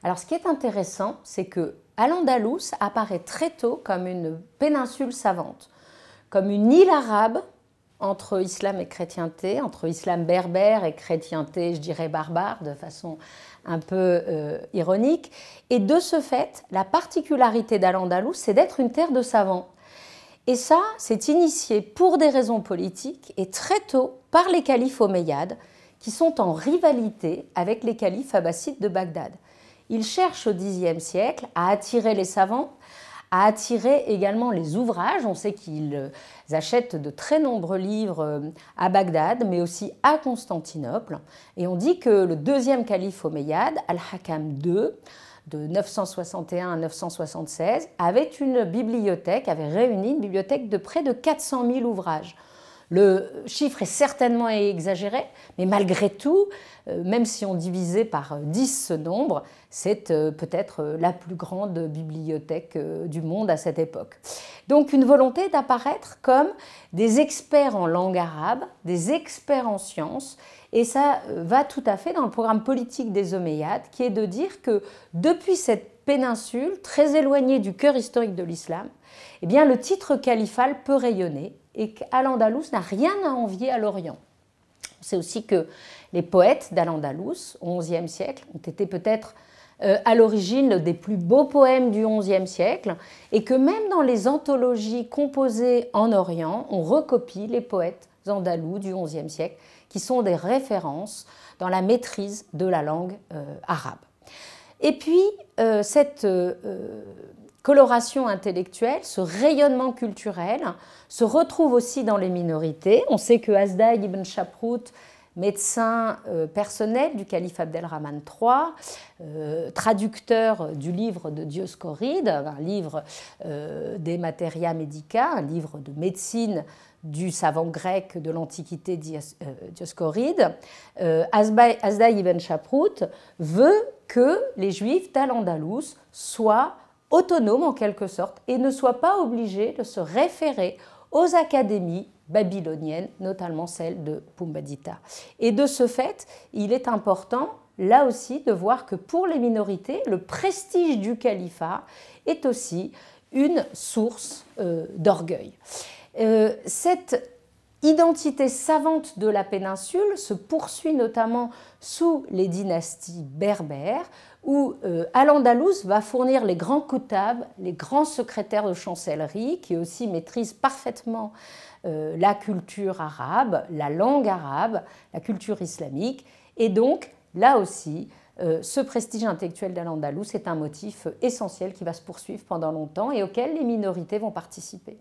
Alors ce qui est intéressant, c'est que Al-Andalus apparaît très tôt comme une péninsule savante, comme une île arabe entre islam et chrétienté, entre islam berbère et chrétienté, je dirais barbare, de façon un peu ironique. Et de ce fait, la particularité d'Al-Andalus, c'est d'être une terre de savants. Et ça, c'est initié pour des raisons politiques et très tôt par les califes omeyyades, qui sont en rivalité avec les califes abbassides de Bagdad. Ils cherchent au Xe siècle à attirer les savants, à attirer également les ouvrages. On sait qu'ils achètent de très nombreux livres à Bagdad, mais aussi à Constantinople. Et on dit que le deuxième calife omeyyade, Al-Hakam II, de 961 à 976, avait une bibliothèque, avait réuni une bibliothèque de près de 400 000 ouvrages. Le chiffre est certainement exagéré, mais malgré tout, même si on divisait par 10 ce nombre, c'est peut-être la plus grande bibliothèque du monde à cette époque. Donc une volonté d'apparaître comme des experts en langue arabe, des experts en sciences, et ça va tout à fait dans le programme politique des Omeyyades, qui est de dire que depuis cette péninsule, très éloignée du cœur historique de l'islam, eh bien, le titre califal peut rayonner et qu'Al-Andalus n'a rien à envier à l'Orient. On sait aussi que les poètes d'Al-Andalus, au XIe siècle, ont été peut-être à l'origine des plus beaux poèmes du XIe siècle et que même dans les anthologies composées en Orient, on recopie les poètes andalous du XIe siècle qui sont des références dans la maîtrise de la langue arabe. Et puis, cette coloration intellectuelle, ce rayonnement culturel se retrouve aussi dans les minorités. On sait que Azdaï ibn Shaprut, médecin personnel du calife Abdelrahman III, traducteur du livre de Dioscoride, un livre des Materia Medica, un livre de médecine du savant grec de l'Antiquité Dioscoride, Azdaï ibn Shaprut veut que les Juifs d'Al-Andalus soient autonomes en quelque sorte et ne soient pas obligés de se référer aux académies babyloniennes, notamment celle de Pumbedita. Et de ce fait, il est important, là aussi, de voir que pour les minorités, le prestige du califat est aussi une source d'orgueil. Cette identité savante de la péninsule se poursuit notamment sous les dynasties berbères, où Al-Andalus va fournir les grands koutabs, les grands secrétaires de chancellerie, qui aussi maîtrisent parfaitement la culture arabe, la langue arabe, la culture islamique. Et donc, là aussi, ce prestige intellectuel d'Al-Andalus est un motif essentiel qui va se poursuivre pendant longtemps et auquel les minorités vont participer.